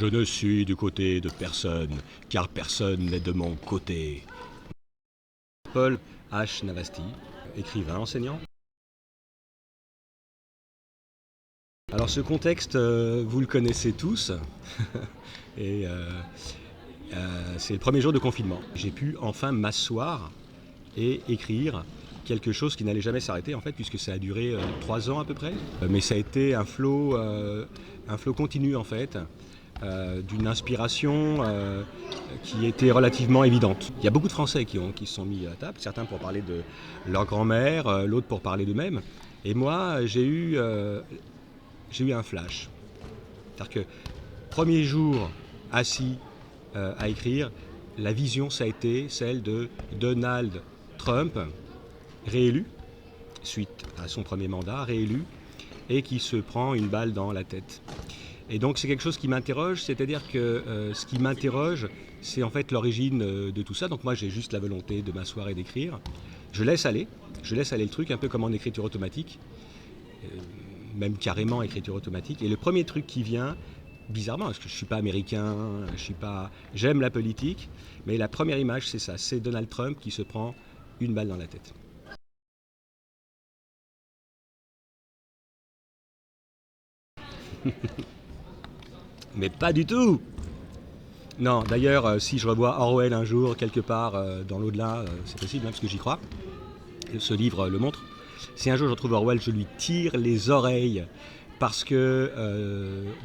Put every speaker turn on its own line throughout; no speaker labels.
Je ne suis du côté de personne, car personne n'est de mon côté. Paul H. Navasty, écrivain, enseignant. Alors ce contexte, vous le connaissez tous, et c'est le premier jour de confinement. J'ai pu enfin m'asseoir et écrire quelque chose qui n'allait jamais s'arrêter en fait, puisque ça a duré 3 ans à peu près. Mais ça a été un flot continu en fait, d'une inspiration qui était relativement évidente. Il y a beaucoup de Français qui se sont mis à table, certains pour parler de leur grand-mère, l'autre pour parler d'eux-mêmes. Et moi, j'ai eu un flash. C'est-à-dire que premier jour assis à écrire, la vision ça a été celle de Donald Trump, réélu, suite à son premier mandat, réélu, et qui se prend une balle dans la tête. Et donc c'est quelque chose qui m'interroge, c'est-à-dire que ce qui m'interroge, c'est en fait l'origine de tout ça. Donc moi j'ai juste la volonté de m'asseoir et d'écrire. Je laisse aller le truc, un peu comme en écriture automatique, même carrément écriture automatique. Et le premier truc qui vient, bizarrement, parce que je ne suis pas américain, j'aime la politique, mais la première image c'est ça, c'est Donald Trump qui se prend une balle dans la tête. Mais pas du tout. Non, d'ailleurs, si je revois Orwell un jour, quelque part dans l'au-delà, c'est possible, hein, parce que j'y crois, ce livre le montre. Si un jour je retrouve Orwell, je lui tire les oreilles, parce que,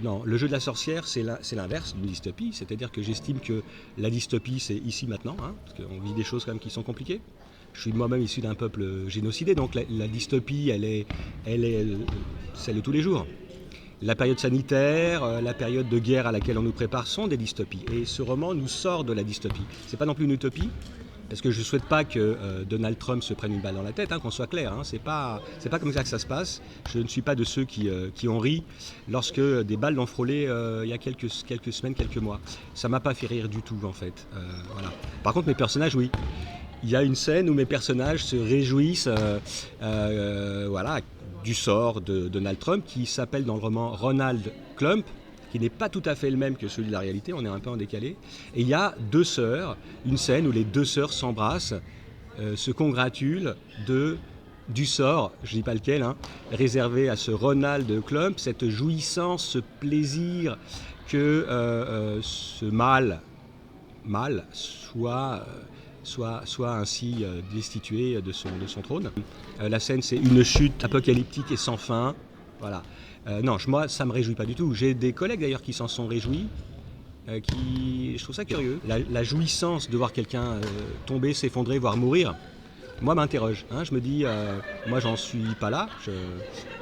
non, le jeu de la sorcière, c'est l'inverse d'une dystopie, c'est-à-dire que j'estime que la dystopie, c'est ici, maintenant, hein, parce qu'on vit des choses quand même qui sont compliquées. Je suis moi-même issu d'un peuple génocidé, donc la dystopie, elle est celle de tous les jours. La période sanitaire, la période de guerre à laquelle on nous prépare sont des dystopies. Et ce roman nous sort de la dystopie. C'est pas non plus une utopie, parce que je ne souhaite pas que Donald Trump se prenne une balle dans la tête, hein, qu'on soit clair. Hein, c'est pas comme ça que ça se passe. Je ne suis pas de ceux qui ont ri lorsque des balles l'ont frôlé il y a quelques semaines, quelques mois. Ça m'a pas fait rire du tout, en fait. Voilà. Par contre, mes personnages, oui. Il y a une scène où mes personnages se réjouissent, voilà, du sort de Donald Trump, qui s'appelle dans le roman Ronald Klump, qui n'est pas tout à fait le même que celui de la réalité, on est un peu en décalé. Et il y a deux sœurs, une scène où les deux sœurs s'embrassent, se congratulent du sort, je ne dis pas lequel, hein, réservé à ce Ronald Klump, cette jouissance, ce plaisir que ce mâle soit ainsi destitué de son trône. La scène, c'est une chute apocalyptique et sans fin. Voilà. Non, moi, ça ne me réjouit pas du tout. J'ai des collègues d'ailleurs qui s'en sont réjouis. Je trouve ça curieux. La jouissance de voir quelqu'un tomber, s'effondrer, voire mourir, moi, m'interroge. Hein. Je me dis, moi, j'en suis pas là.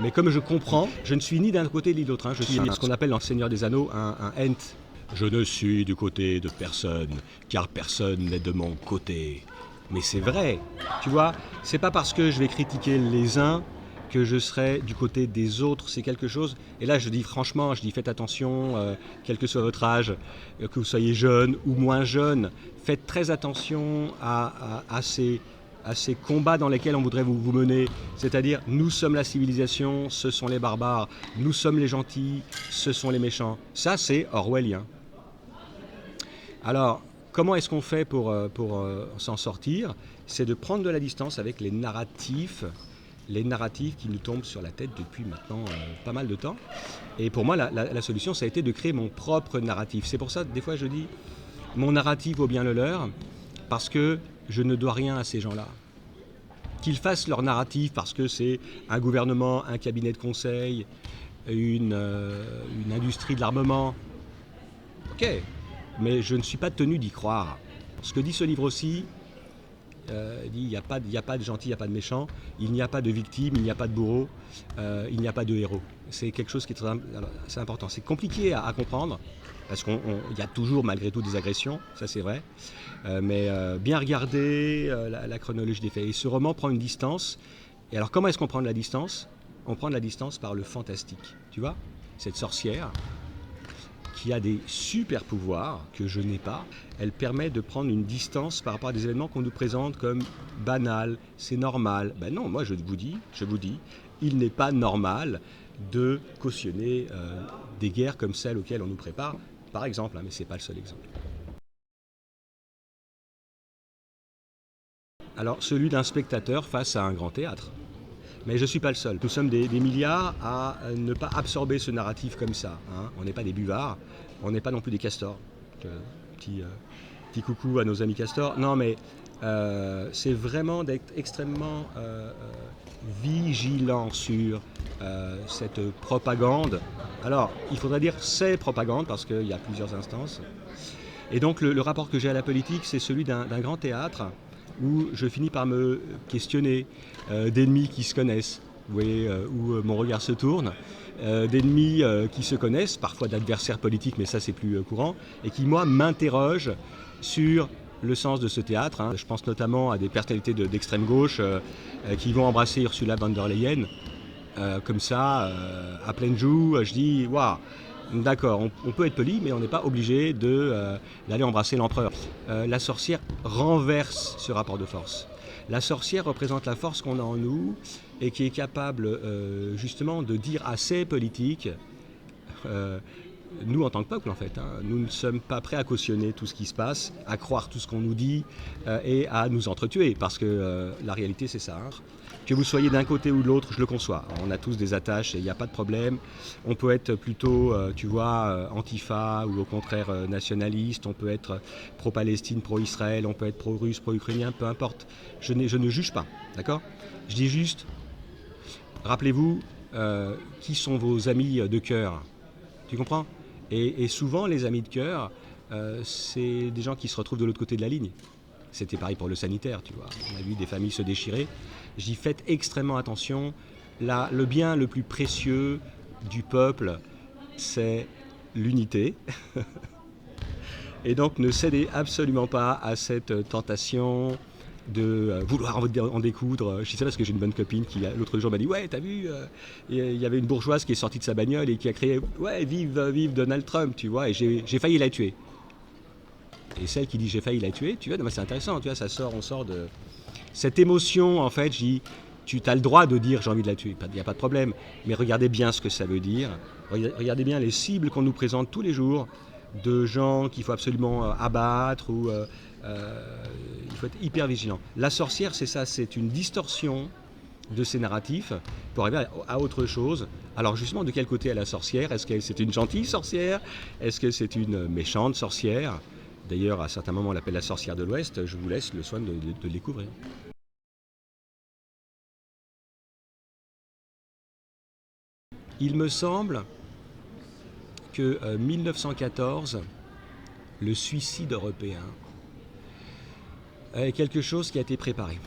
Mais comme je comprends, je ne suis ni d'un côté ni de l'autre. Hein. Je suis ce qu'on appelle dans Le Seigneur des Anneaux un ent. Je ne suis du côté de personne, car personne n'est de mon côté. Mais c'est vrai, tu vois, c'est pas parce que je vais critiquer les uns que je serai du côté des autres, c'est quelque chose. Et là, je dis franchement, faites attention, quel que soit votre âge, que vous soyez jeune ou moins jeune, faites très attention à ces combats dans lesquels on voudrait vous mener. C'est-à-dire, nous sommes la civilisation, ce sont les barbares, nous sommes les gentils, ce sont les méchants. Ça, c'est orwellien. Alors, comment est-ce qu'on fait pour s'en sortir? C'est de prendre de la distance avec les narratifs qui nous tombent sur la tête depuis maintenant pas mal de temps. Et pour moi, la solution, ça a été de créer mon propre narratif. C'est pour ça, des fois, je dis, mon narratif vaut bien le leur, parce que je ne dois rien à ces gens-là. Qu'ils fassent leur narratif parce que c'est un gouvernement, un cabinet de conseil, une industrie de l'armement. Ok, mais je ne suis pas tenu d'y croire. Ce que dit ce livre aussi, dit il n'y a pas de gentil, il n'y a pas de méchant, il n'y a pas de victime, il n'y a pas de bourreau, il n'y a pas de héros. C'est quelque chose qui est assez important. C'est compliqué à comprendre, parce qu'il y a toujours malgré tout des agressions, ça c'est vrai, mais bien regarder la chronologie des faits. Et ce roman prend une distance. Et alors comment est-ce qu'on prend de la distance? On prend de la distance par le fantastique. Tu vois, cette sorcière qui a des super pouvoirs que je n'ai pas, elle permet de prendre une distance par rapport à des événements qu'on nous présente comme banals, c'est normal. Ben non, moi je vous dis, il n'est pas normal de cautionner des guerres comme celles auxquelles on nous prépare par exemple, hein, mais ce n'est pas le seul exemple. Alors, celui d'un spectateur face à un grand théâtre. Mais je ne suis pas le seul. Nous sommes des milliards à ne pas absorber ce narratif comme ça, hein. On n'est pas des buvards, on n'est pas non plus des castors. Petit coucou à nos amis castors. Non, mais c'est vraiment d'être extrêmement vigilant sur cette propagande. Alors, il faudrait dire c'est propagande parce qu'il y a plusieurs instances. Et donc, le rapport que j'ai à la politique, c'est celui d'un grand théâtre où je finis par me questionner d'ennemis qui se connaissent, vous voyez, où mon regard se tourne, d'ennemis qui se connaissent, parfois d'adversaires politiques, mais ça c'est plus courant, et qui, moi, m'interrogent sur le sens de ce théâtre, hein. Je pense notamment à des personnalités d'extrême gauche qui vont embrasser Ursula von der Leyen, comme ça, à pleine joue. Je dis, waouh, d'accord, on peut être poli, mais on n'est pas obligé d'aller embrasser l'empereur. La sorcière renverse ce rapport de force. La sorcière représente la force qu'on a en nous et qui est capable justement de dire à ces politiques, nous en tant que peuple en fait, hein, nous ne sommes pas prêts à cautionner tout ce qui se passe, à croire tout ce qu'on nous dit et à nous entretuer, parce que la réalité c'est ça. Hein. Que vous soyez d'un côté ou de l'autre, je le conçois. On a tous des attaches et il n'y a pas de problème. On peut être plutôt, tu vois, antifa ou au contraire nationaliste. On peut être pro-Palestine, pro-Israël. On peut être pro-russe, pro-ukrainien, peu importe. Je ne juge pas, d'accord ? Je dis juste, rappelez-vous, qui sont vos amis de cœur ? Tu comprends ? Et souvent, les amis de cœur, c'est des gens qui se retrouvent de l'autre côté de la ligne. C'était pareil pour le sanitaire, tu vois. On a vu des familles se déchirer. J'y fais extrêmement attention. Le bien le plus précieux du peuple, c'est l'unité. Et donc, ne cédez absolument pas à cette tentation de vouloir en découdre. Je sais ça parce que j'ai une bonne copine qui, l'autre jour, m'a dit « Ouais, t'as vu, il y avait une bourgeoise qui est sortie de sa bagnole et qui a crié « Ouais, vive Donald Trump », tu vois, et j'ai failli la tuer. » Et celle qui dit « J'ai failli la tuer », tu vois, c'est intéressant, tu vois, on sort de... Cette émotion, en fait, je dis, tu as le droit de dire j'ai envie de la tuer, il n'y a pas de problème, mais regardez bien ce que ça veut dire. Regardez bien les cibles qu'on nous présente tous les jours, de gens qu'il faut absolument abattre, ou il faut être hyper vigilant. La sorcière, c'est ça, c'est une distorsion de ces narratifs pour arriver à autre chose. Alors justement, de quel côté est la sorcière ? Est-ce que c'est une gentille sorcière ? Est-ce que c'est une méchante sorcière ? D'ailleurs, à certains moments, on l'appelle la sorcière de l'Ouest. Je vous laisse le soin de le découvrir. Il me semble que 1914, le suicide européen, est quelque chose qui a été préparé.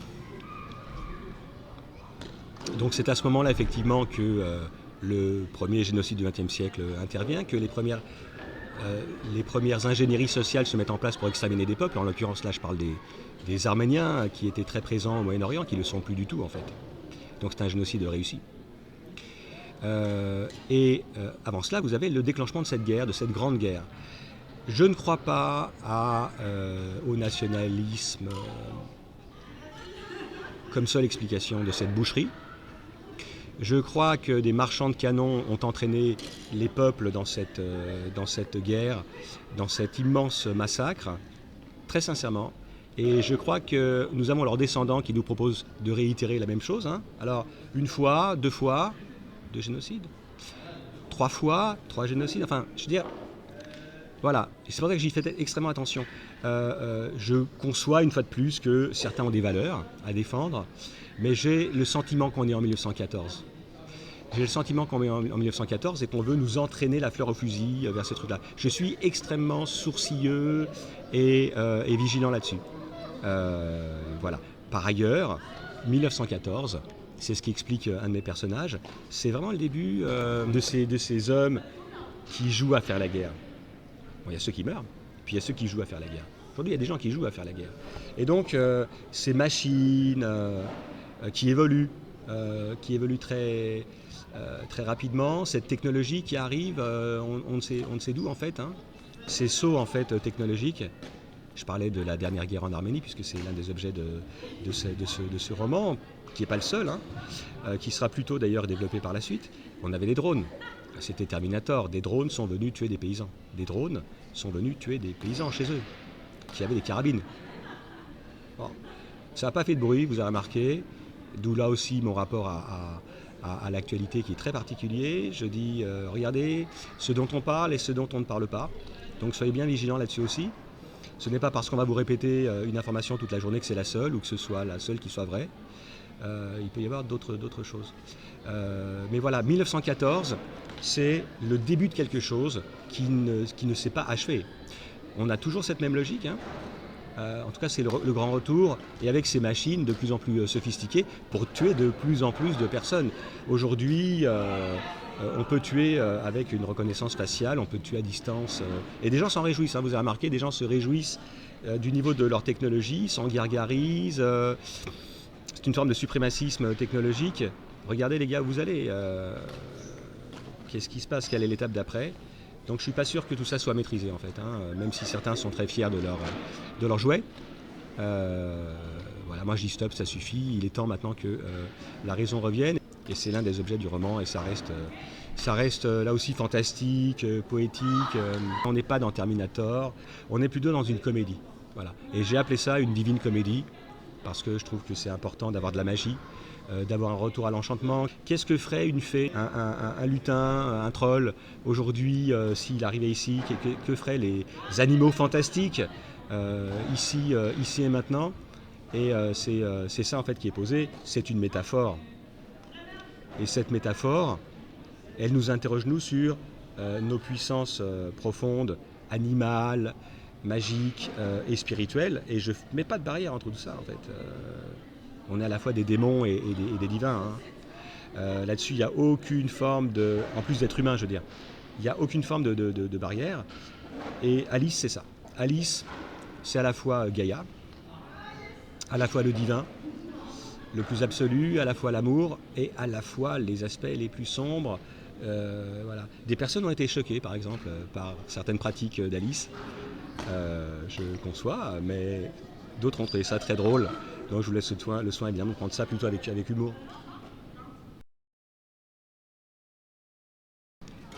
Donc c'est à ce moment-là effectivement que le premier génocide du XXe siècle intervient, que les premières ingénieries sociales se mettent en place pour exterminer des peuples. En l'occurrence là je parle des Arméniens qui étaient très présents au Moyen-Orient, qui ne le sont plus du tout en fait. Donc c'est un génocide réussi. Avant cela, vous avez le déclenchement de cette guerre, de cette grande guerre. Je ne crois pas au nationalisme comme seule explication de cette boucherie. Je crois que des marchands de canons ont entraîné les peuples dans cette guerre, dans cet immense massacre, très sincèrement. Et je crois que nous avons leurs descendants qui nous proposent de réitérer la même chose. Hein. Alors, une fois, 2 fois, 2 génocides, 3 fois, 3 génocides, enfin, je veux dire, voilà. Et c'est pour ça que j'y fais extrêmement attention. Je conçois une fois de plus que certains ont des valeurs à défendre, mais j'ai le sentiment qu'on est en 1914. J'ai le sentiment qu'on est en 1914 et qu'on veut nous entraîner la fleur au fusil vers ces trucs-là. Je suis extrêmement sourcilleux et vigilant là-dessus. Voilà. Par ailleurs, 1914, c'est ce qui explique un de mes personnages, c'est vraiment le début de ces hommes qui jouent à faire la guerre. Bon, il y a ceux qui meurent, puis il y a ceux qui jouent à faire la guerre. Aujourd'hui, il y a des gens qui jouent à faire la guerre. Et donc, ces machines qui évoluent très rapidement, cette technologie qui arrive, on ne sait d'où en fait. Hein. Ces sauts en fait technologiques. Je parlais de la dernière guerre en Arménie, puisque c'est l'un des objets de ce roman, qui n'est pas le seul, hein, qui sera plutôt d'ailleurs développé par la suite. On avait les drones. C'était Terminator. Des drones sont venus tuer des paysans. Des drones sont venus tuer des paysans chez eux, qui avaient des carabines. Bon. Ça n'a pas fait de bruit, vous avez remarqué, d'où là aussi mon rapport à l'actualité qui est très particulier. Je dis, regardez, ce dont on parle et ce dont on ne parle pas. Donc soyez bien vigilants là-dessus aussi. Ce n'est pas parce qu'on va vous répéter une information toute la journée que c'est la seule ou que ce soit la seule qui soit vraie. Il peut y avoir d'autres choses. Mais voilà, 1914, c'est le début de quelque chose qui ne s'est pas achevé. On a toujours cette même logique, hein. En tout cas, c'est le grand retour, et avec ces machines de plus en plus sophistiquées pour tuer de plus en plus de personnes. Aujourd'hui, on peut tuer avec une reconnaissance faciale, on peut tuer à distance. Et des gens s'en réjouissent, hein, vous avez remarqué, des gens se réjouissent du niveau de leur technologie, s'en gargarisent. C'est une forme de suprémacisme technologique. Regardez les gars où vous allez. Qu'est-ce qui se passe? Quelle est l'étape d'après? Donc je ne suis pas sûr que tout ça soit maîtrisé en fait, hein, même si certains sont très fiers de leur jouet. Voilà, moi je dis stop, ça suffit, il est temps maintenant que la raison revienne. Et c'est l'un des objets du roman et ça reste là aussi fantastique, poétique. On n'est pas dans Terminator, on est plutôt dans une comédie. Voilà. Et j'ai appelé ça une divine comédie parce que je trouve que c'est important d'avoir de la magie. D'avoir un retour à l'enchantement. Qu'est-ce que ferait une fée, un lutin, un troll, aujourd'hui, s'il arrivait ici? Que feraient les animaux fantastiques ici et maintenant? Et c'est ça en fait qui est posé, c'est une métaphore. Et cette métaphore, elle nous interroge nous sur nos puissances profondes, animales, magiques et spirituelles. Et je ne mets pas de barrière entre tout ça en fait. On est à la fois des démons et des divins. Hein. Là-dessus, il n'y a aucune forme de... En plus d'être humain, je veux dire. Il n'y a aucune forme de barrière. Et Alice, c'est ça. Alice, c'est à la fois Gaïa, à la fois le divin, le plus absolu, à la fois l'amour, et à la fois les aspects les plus sombres. Voilà. Des personnes ont été choquées, par exemple, par certaines pratiques d'Alice. Je conçois, mais d'autres ont trouvé ça très drôle. Donc je vous laisse le soin évidemment de prendre ça plutôt avec humour.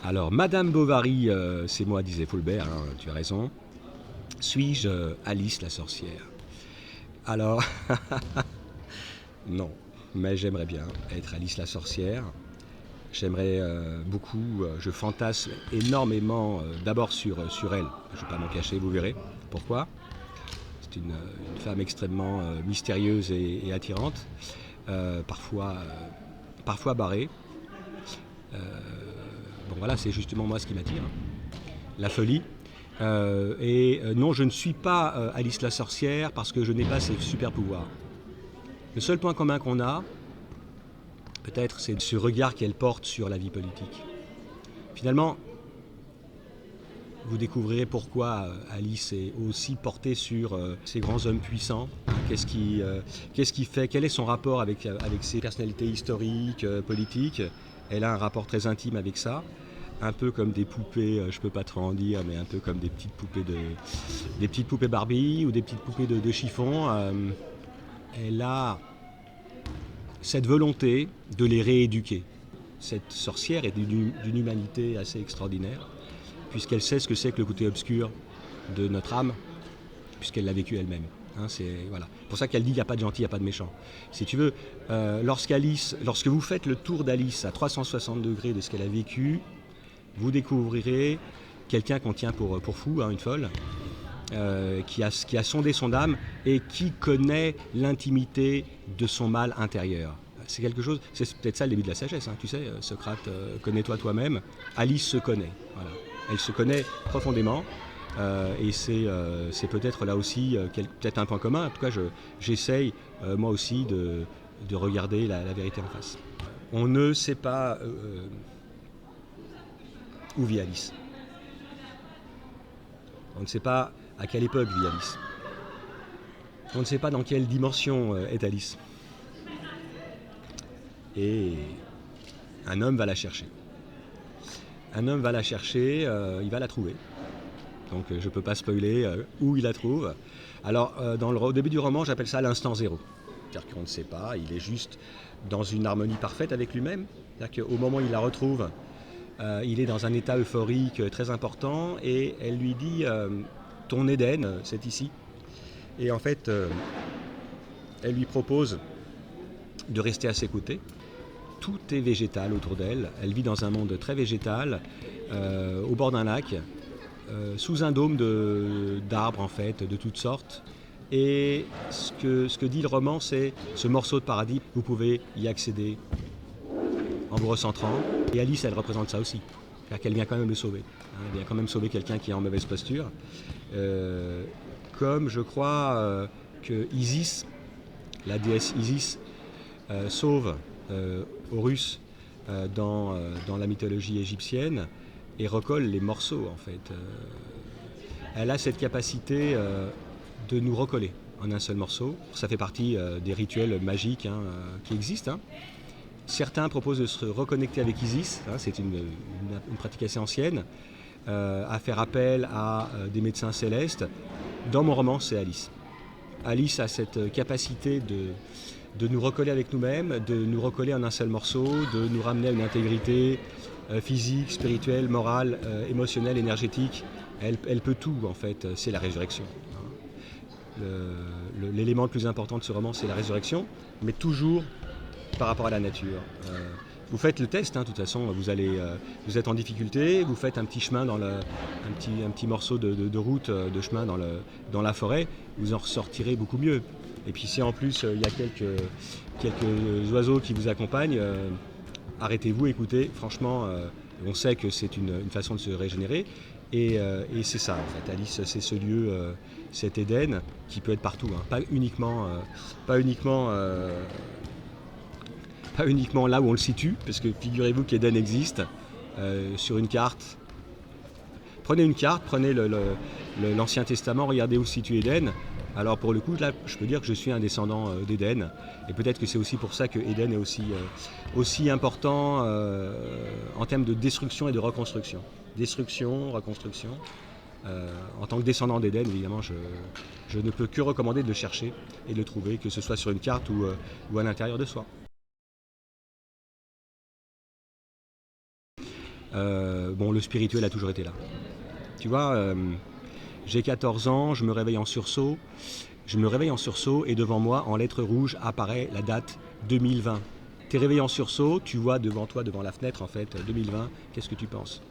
Alors, Madame Bovary, c'est moi, disait Fulbert, hein, tu as raison. Suis-je Alice la sorcière? Alors, non, mais j'aimerais bien être Alice la sorcière. J'aimerais beaucoup, je fantasme énormément d'abord sur elle. Je ne vais pas m'en cacher, vous verrez pourquoi. C'est une femme extrêmement mystérieuse et attirante, parfois barrée. Bon voilà, c'est justement moi ce qui m'attire, la folie. Non, je ne suis pas Alice la sorcière parce que je n'ai pas ces super pouvoirs. Le seul point commun qu'on a, peut-être, c'est ce regard qu'elle porte sur la vie politique. Finalement, vous découvrirez pourquoi Alice est aussi portée sur ces grands hommes puissants. Qu'est-ce qui fait, quel est son rapport avec ces personnalités historiques, politiques? Elle a un rapport très intime avec ça, un peu comme des poupées, je ne peux pas trop en dire, mais un peu comme des petites poupées Barbie ou des petites poupées de chiffon. Elle a cette volonté de les rééduquer. Cette sorcière est d'une humanité assez extraordinaire, puisqu'elle sait ce que c'est que le côté obscur de notre âme, puisqu'elle l'a vécu elle-même. Hein, c'est voilà. Pour ça qu'elle dit qu'il n'y a pas de gentil, il n'y a pas de méchant. Si tu veux, lorsque vous faites le tour d'Alice à 360 degrés de ce qu'elle a vécu, vous découvrirez quelqu'un qu'on tient pour fou, hein, une folle, qui a sondé son âme et qui connaît l'intimité de son mal intérieur. C'est quelque chose, c'est peut-être ça le début de la sagesse, hein, tu sais, Socrate, connais-toi toi-même, Alice se connaît, voilà. Elle se connaît profondément, et c'est peut-être là aussi peut-être un point commun. En tout cas, j'essaye moi aussi de regarder la vérité en face. On ne sait pas où vit Alice. On ne sait pas à quelle époque vit Alice. On ne sait pas dans quelle dimension est Alice. Et un homme va la chercher. Un homme va la chercher, il va la trouver. Donc je ne peux pas spoiler où il la trouve. Alors au début du roman, j'appelle ça l'instant zéro. C'est-à-dire qu'on ne sait pas, il est juste dans une harmonie parfaite avec lui-même. C'est-à-dire qu'au moment où il la retrouve, il est dans un état euphorique très important et elle lui dit ton Éden, c'est ici. Et en fait, elle lui propose de rester à ses côtés. Tout est végétal autour d'elle. Elle vit dans un monde très végétal, au bord d'un lac, sous un dôme d'arbres en fait, de toutes sortes. Et ce que dit le roman, c'est ce morceau de paradis, vous pouvez y accéder en vous recentrant. Et Alice, elle représente ça aussi, car qu'elle vient quand même le sauver. Elle vient quand même sauver quelqu'un qui est en mauvaise posture. Comme je crois que Isis, la déesse Isis, sauve Horus dans la mythologie égyptienne et recolle les morceaux en fait. Elle a cette capacité de nous recoller en un seul morceau. Ça fait partie des rituels magiques qui existent. Certains proposent de se reconnecter avec Isis, c'est une pratique assez ancienne, à faire appel à des médecins célestes. Dans mon roman, c'est Alice. Alice a cette capacité de nous recoller avec nous-mêmes, de nous recoller en un seul morceau, de nous ramener à une intégrité physique, spirituelle, morale, émotionnelle, énergétique. Elle peut tout en fait, c'est la résurrection. L'élément le plus important de ce roman, c'est la résurrection, mais toujours par rapport à la nature. Vous faites le test, de toute façon, vous êtes en difficulté, vous faites un petit chemin, un petit morceau de route, de chemin dans la forêt, vous en ressortirez beaucoup mieux. Et puis si en plus il y a quelques oiseaux qui vous accompagnent, arrêtez-vous, écoutez, franchement, on sait que c'est une façon de se régénérer. Et c'est ça, en fait. Alice, c'est ce lieu, cet Éden, qui peut être partout, pas uniquement là où on le situe, parce que figurez-vous qu'Éden existe sur une carte. Prenez une carte, prenez l'Ancien Testament, regardez où se situe Éden. Alors pour le coup, là, je peux dire que je suis un descendant d'Éden. Et peut-être que c'est aussi pour ça que Éden est aussi important en termes de destruction et de reconstruction. Destruction, reconstruction. En tant que descendant d'Éden, évidemment, je ne peux que recommander de le chercher et de le trouver, que ce soit sur une carte ou à l'intérieur de soi. Le spirituel a toujours été là. Tu vois, j'ai 14 ans, je me réveille en sursaut. Et devant moi, en lettres rouges, apparaît la date 2020. T'es réveillé en sursaut, tu vois devant toi, devant la fenêtre, en fait, 2020, qu'est-ce que tu penses ?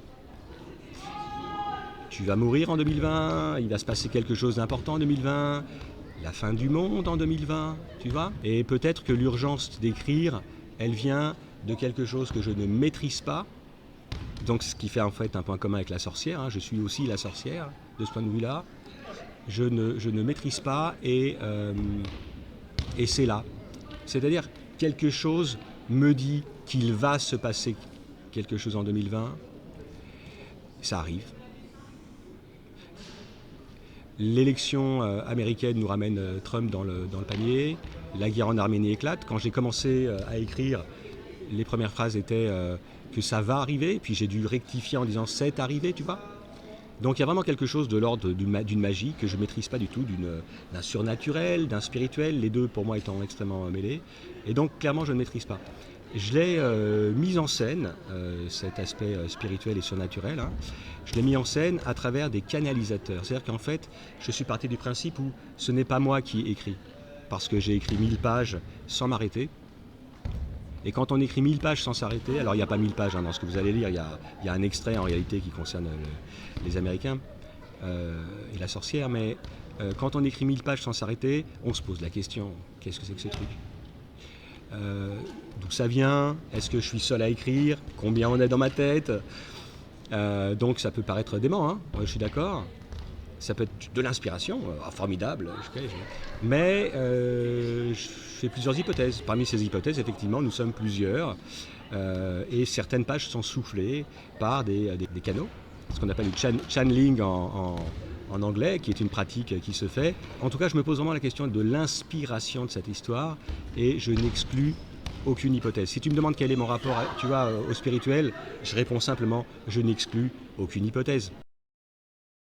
Tu vas mourir en 2020, il va se passer quelque chose d'important en 2020, la fin du monde en 2020, tu vois ? Et peut-être que l'urgence d'écrire, elle vient de quelque chose que je ne maîtrise pas. Donc ce qui fait en fait un point commun avec la sorcière, je suis aussi la sorcière de ce point de vue-là. Je ne maîtrise pas et c'est là. C'est-à-dire quelque chose me dit qu'il va se passer quelque chose en 2020. Ça arrive. L'élection américaine nous ramène Trump dans le panier. La guerre en Arménie éclate. Quand j'ai commencé à écrire, les premières phrases étaient que ça va arriver, puis j'ai dû rectifier en disant c'est arrivé, tu vois. Donc il y a vraiment quelque chose de l'ordre d'une magie que je ne maîtrise pas du tout, d'un surnaturel, d'un spirituel, les deux pour moi étant extrêmement mêlés. Et donc clairement je ne maîtrise pas. Je l'ai mis en scène, cet aspect spirituel et surnaturel, je l'ai mis en scène à travers des canalisateurs. C'est-à-dire qu'en fait, je suis parti du principe où ce n'est pas moi qui écris, parce que j'ai écrit 1000 pages sans m'arrêter. Et quand on écrit 1000 pages sans s'arrêter, alors il n'y a pas 1000 pages dans ce que vous allez lire, il y a un extrait en réalité qui concerne les Américains et la sorcière, mais quand on écrit 1000 pages sans s'arrêter, on se pose la question, qu'est-ce que c'est que ce truc ? D'où ça vient ? Est-ce que je suis seul à écrire ? Combien on est dans ma tête ? Donc ça peut paraître dément, je suis d'accord. Ça peut être de l'inspiration, formidable, mais je fais plusieurs hypothèses. Parmi ces hypothèses, effectivement, nous sommes plusieurs et certaines pages sont soufflées par des canaux, ce qu'on appelle le channeling en anglais, qui est une pratique qui se fait. En tout cas, je me pose vraiment la question de l'inspiration de cette histoire et je n'exclus aucune hypothèse. Si tu me demandes quel est mon rapport au spirituel, je réponds simplement, je n'exclus aucune hypothèse.